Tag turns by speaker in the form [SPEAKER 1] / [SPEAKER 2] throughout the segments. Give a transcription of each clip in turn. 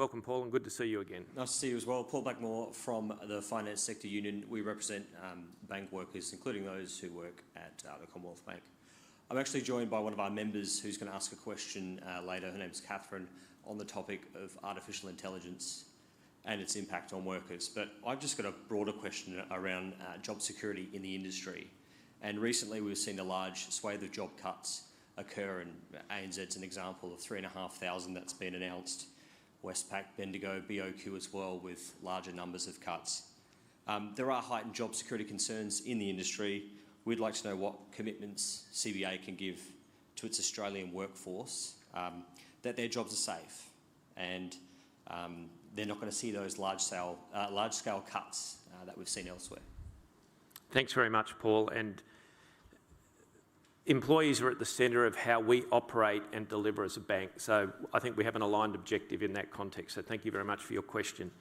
[SPEAKER 1] Welcome, Paul, and good to see you again.
[SPEAKER 2] Nice to see you as well. Paul Blackmore from the Finance Sector Union. We represent bank workers, including those who work at the Commonwealth Bank. I'm actually joined by one of our members who's going to ask a question later. Her name's Catherine, on the topic of artificial intelligence and its impact on workers. But I've just got a broader question around job security in the industry. And recently we've seen a large swathe of job cuts occur, and ANZ's an example of 3,500 that's been announced. Westpac, Bendigo, BOQ as well, with larger numbers of cuts. There are heightened job security concerns in the industry. We'd like to know what commitments CBA can give to its Australian workforce that their jobs are safe and they're not going to see those large-scale cuts that we've seen elsewhere.
[SPEAKER 1] Thanks very much, Paul. And employees are at the centre of how we operate and deliver as a bank. So I think we have an aligned objective in that context. So thank you very much for your question.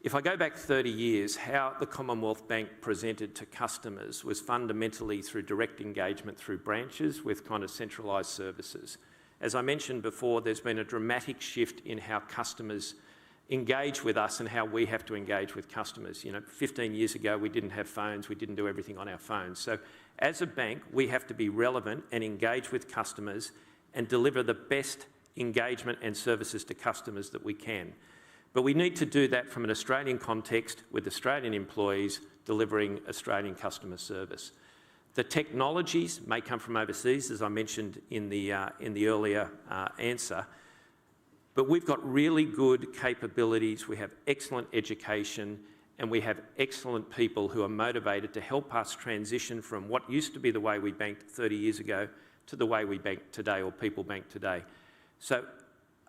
[SPEAKER 1] If I go back 30 years, how the Commonwealth Bank presented to customers was fundamentally through direct engagement through branches with kind of centralised services. As I mentioned before, there's been a dramatic shift in how customers engage with us and how we have to engage with customers. 15 years ago, we didn't have phones, we didn't do everything on our phones. So as a bank, we have to be relevant and engage with customers and deliver the best engagement and services to customers that we can. But we need to do that from an Australian context with Australian employees delivering Australian customer service. The technologies may come from overseas, as I mentioned in the earlier answer, but we've got really good capabilities, we have excellent education, and we have excellent people who are motivated to help us transition from what used to be the way we banked 30 years ago to the way we bank today, or people bank today. So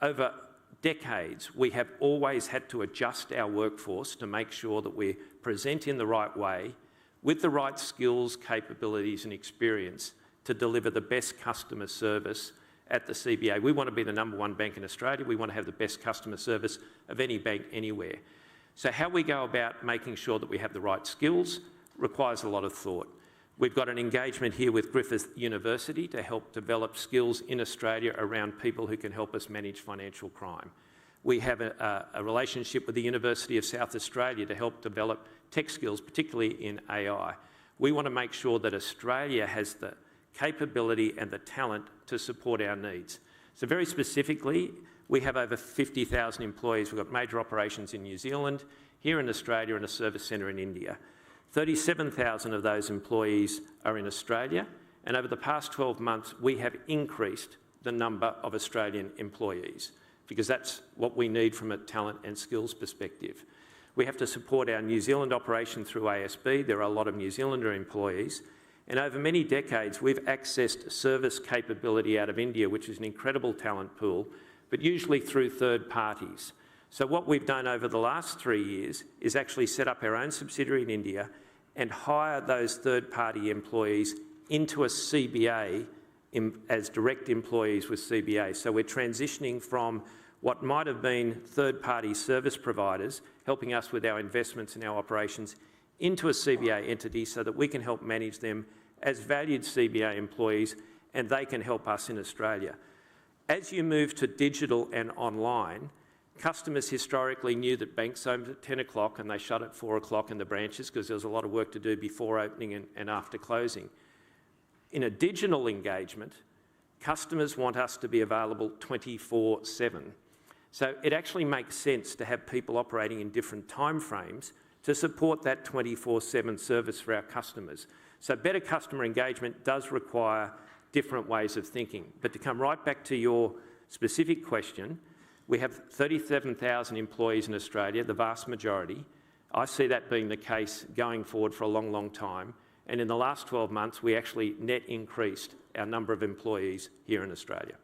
[SPEAKER 1] over decades, we have always had to adjust our workforce to make sure that we present in the right way, with the right skills, capabilities and experience to deliver the best customer service at the CBA. We want to be the #1 bank in Australia. We want to have the best customer service of any bank anywhere. So how we go about making sure that we have the right skills requires a lot of thought. We've got an engagement here with Griffith University to help develop skills in Australia around people who can help us manage financial crime. We have a relationship with the University of South Australia to help develop tech skills, particularly in AI. We want to make sure that Australia has the capability and the talent to support our needs. So very specifically, we have over 50,000 employees. We've got major operations in New Zealand, here in Australia, and a service centre in India. 37,000 of those employees are in Australia, and over the past 12 months, we have increased the number of Australian employees, because that's what we need from a talent and skills perspective. We have to support our New Zealand operation through ASB. There are a lot of New Zealander employees. And over many decades, we've accessed service capability out of India, which is an incredible talent pool, but usually through third parties. So what we've done over the last 3 years is actually set up our own subsidiary in India and hire those third-party employees into a CBA as direct employees with CBA. So we're transitioning from what might have been third-party service providers helping us with our investments and our operations into a CBA entity so that we can help manage them as valued CBA employees and they can help us in Australia. As you move to digital and online, customers historically knew that banks opened at 10 o'clock and they shut at 4 o'clock in the branches because there was a lot of work to do before opening and after closing. In a digital engagement, customers want us to be available 24/7. So it actually makes sense to have people operating in different timeframes to support that 24/7 service for our customers. So better customer engagement does require different ways of thinking. But to come right back to your specific question, we have 37,000 employees in Australia, the vast majority. I see that being the case going forward for a long, long time. And in the last 12 months, we actually net increased our number of employees here in Australia.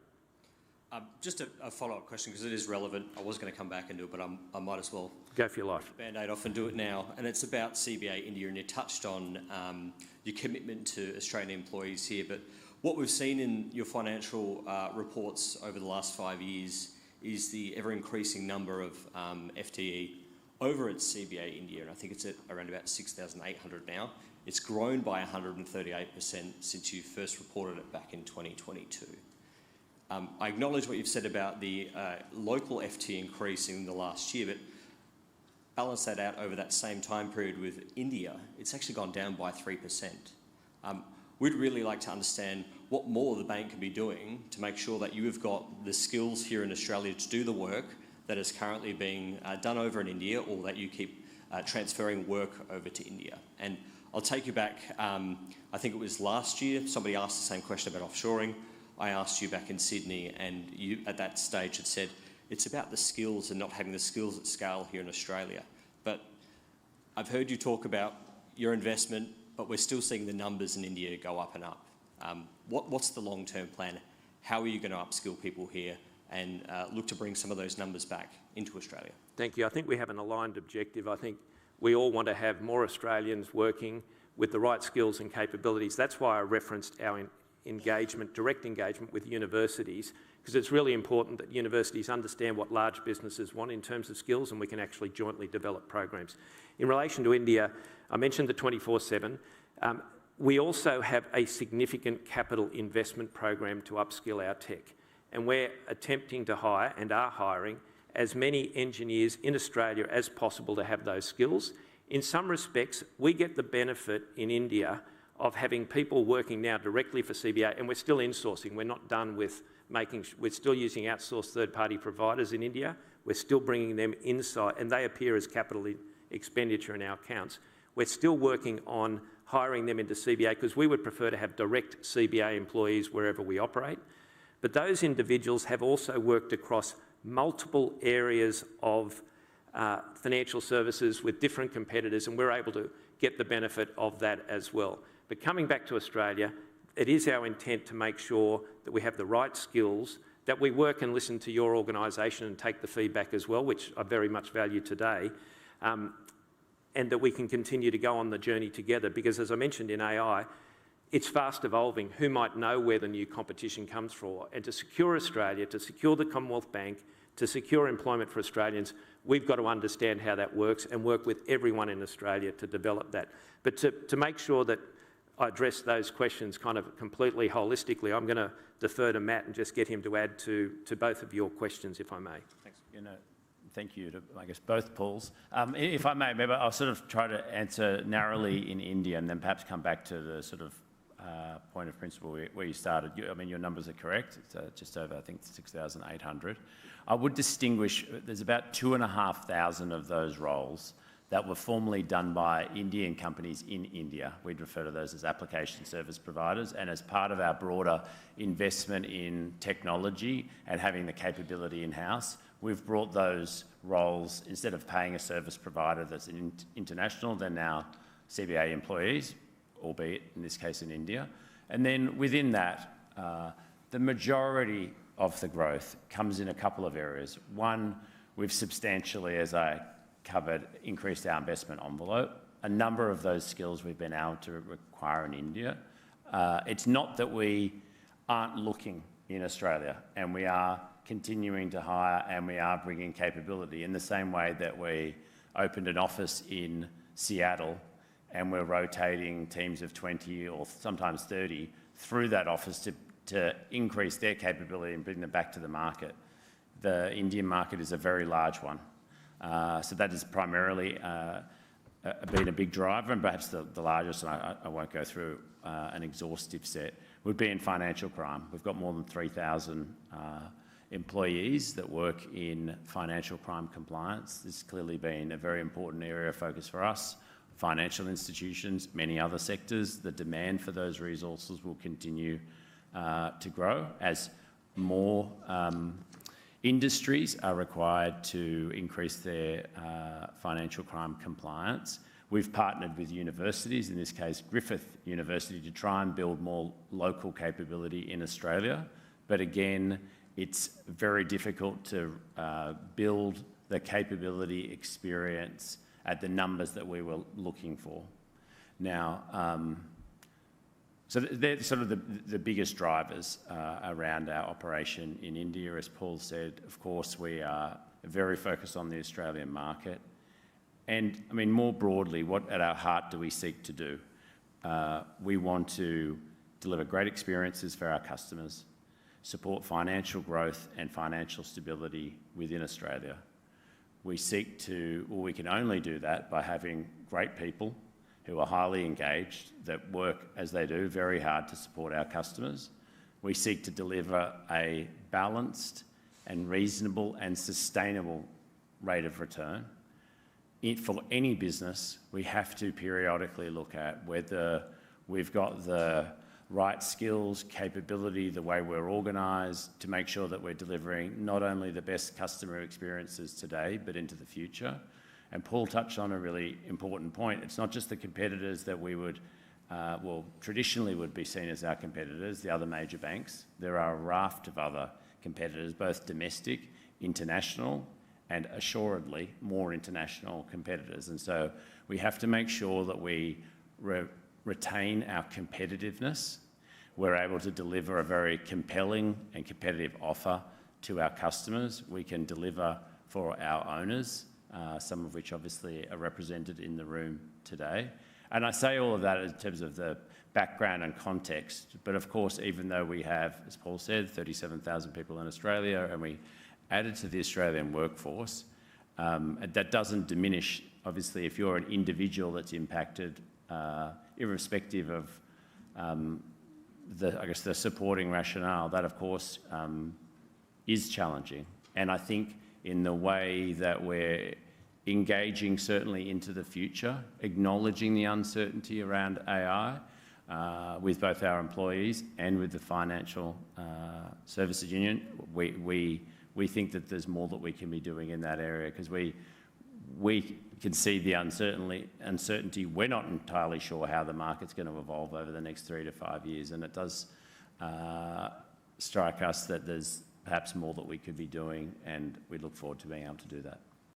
[SPEAKER 2] Just a follow-up question, because it is relevant. I was going to come back and do it, but I might as well
[SPEAKER 1] go for your life.
[SPEAKER 2] Band-aid off and do it now. And it's about CBA India, and you touched on your commitment to Australian employees here. But what we've seen in your financial reports over the last 5 years is the ever-increasing number of FTE over at CBA India, and I think it's at around about 6,800 now. It's grown by 138% since you first reported it back in 2022. I acknowledge what you've said about the local FT increasing in the last year, but balance that out over that same time period with India, it's actually gone down by 3%. We'd really like to understand what more the bank can be doing to make sure that you have got the skills here in Australia to do the work that is currently being done over in India, or that you keep transferring work over to India. And I'll take you back, I think it was last year, somebody asked the same question about offshoring. I asked you back in Sydney, and you at that stage had said, it's about the skills and not having the skills at scale here in Australia. But I've heard you talk about your investment, but we're still seeing the numbers in India go up and up. What's the long-term plan? How are you going to upskill people here and look to bring some of those numbers back into Australia?
[SPEAKER 1] Thank you. I think we have an aligned objective. I think we all want to have more Australians working with the right skills and capabilities. That's why I referenced our engagement, direct engagement with universities, because it's really important that universities understand what large businesses want in terms of skills, and we can actually jointly develop programs. In relation to India, I mentioned the 24/7. We also have a significant capital investment program to upskill our tech, and we're attempting to hire and are hiring as many engineers in Australia as possible to have those skills. In some respects, we get the benefit in India of having people working now directly for CBA, and we're still insourcing. We're not done with we're still using outsourced third-party providers in India. We're still bringing them inside, and they appear as capital expenditure in our accounts. We're still working on hiring them into CBA, because we would prefer to have direct CBA employees wherever we operate. But those individuals have also worked across multiple areas of financial services with different competitors, and we're able to get the benefit of that as well. But coming back to Australia, it is our intent to make sure that we have the right skills, that we work and listen to your organisation and take the feedback as well, which I very much value today, and that we can continue to go on the journey together. Because as I mentioned in AI, it's fast evolving. Who might know where the new competition comes from? And to secure Australia, to secure the Commonwealth Bank, to secure employment for Australians, we've got to understand how that works and work with everyone in Australia to develop that. But to make sure that I address those questions kind of completely holistically, I'm going to defer to Matt and just get him to add to both of your questions, if I may.
[SPEAKER 2] Thanks.
[SPEAKER 3] Thank you to, I guess, both Pauls. If I may, maybe I'll sort of try to answer narrowly in India and then perhaps come back to the sort of point of principle where you started. I mean, your numbers are correct. It's just over, I think, 6,800. I would distinguish, there's about 2,500 of those roles that were formerly done by Indian companies in India. We'd refer to those as application service providers. And as part of our broader investment in technology and having the capability in-house, we've brought those roles, instead of paying a service provider that's international, they're now CBA employees, albeit in this case in India. And then within that, the majority of the growth comes in a couple of areas. One, we've substantially, as I covered, increased our investment envelope. A number of those skills we've been able to require in India. It's not that we aren't looking in Australia, and we are continuing to hire and we are bringing capability in the same way that we opened an office in Seattle and we're rotating teams of 20 or sometimes 30 through that office to increase their capability and bring them back to the market. The Indian market is a very large one. So that has primarily been a big driver, and perhaps the largest, and I won't go through an exhaustive set, would be in financial crime. We've got more than 3,000 employees that work in financial crime compliance. This has clearly been a very important area of focus for us. Financial institutions, many other sectors, the demand for those resources will continue to grow as more industries are required to increase their financial crime compliance. We've partnered with universities, in this case Griffith University, to try and build more local capability in Australia. But again, it's very difficult to build the capability experience at the numbers that we were looking for. Now, so they're sort of the biggest drivers around our operation in India. As Paul said, of course, we are very focused on the Australian market. And I mean, more broadly, what at our heart do we seek to do? We want to deliver great experiences for our customers, support financial growth and financial stability within Australia. We seek to, well, we can only do that by having great people who are highly engaged, that work as they do very hard to support our customers. We seek to deliver a balanced and reasonable and sustainable rate of return. For any business, we have to periodically look at whether we've got the right skills, capability, the way we're organised to make sure that we're delivering not only the best customer experiences today, but into the future. And Paul touched on a really important point. It's not just the competitors that we would, traditionally would be seen as our competitors, the other major banks. There are a raft of other competitors, both domestic, international, and assuredly more international competitors. And so we have to make sure that we retain our competitiveness. We're able to deliver a very compelling and competitive offer to our customers. We can deliver for our owners, some of which obviously are represented in the room today. And I say all of that in terms of the background and context, but of course, even though we have, as Paul said, 37,000 people in Australia, and we added to the Australian workforce, that doesn't diminish, obviously, if you're an individual that's impacted, irrespective of the supporting rationale, that of course is challenging. And I think in the way that we're engaging certainly into the future, acknowledging the uncertainty around AI with both our employees and with the Financial Services Union, we think that there's more that we can be doing in that area, because we can see the uncertainty. We're not entirely sure how the market's going to evolve over the next 3 to 5 years, and it does strike us that there's perhaps more that we could be doing, and we look forward to being able to do that.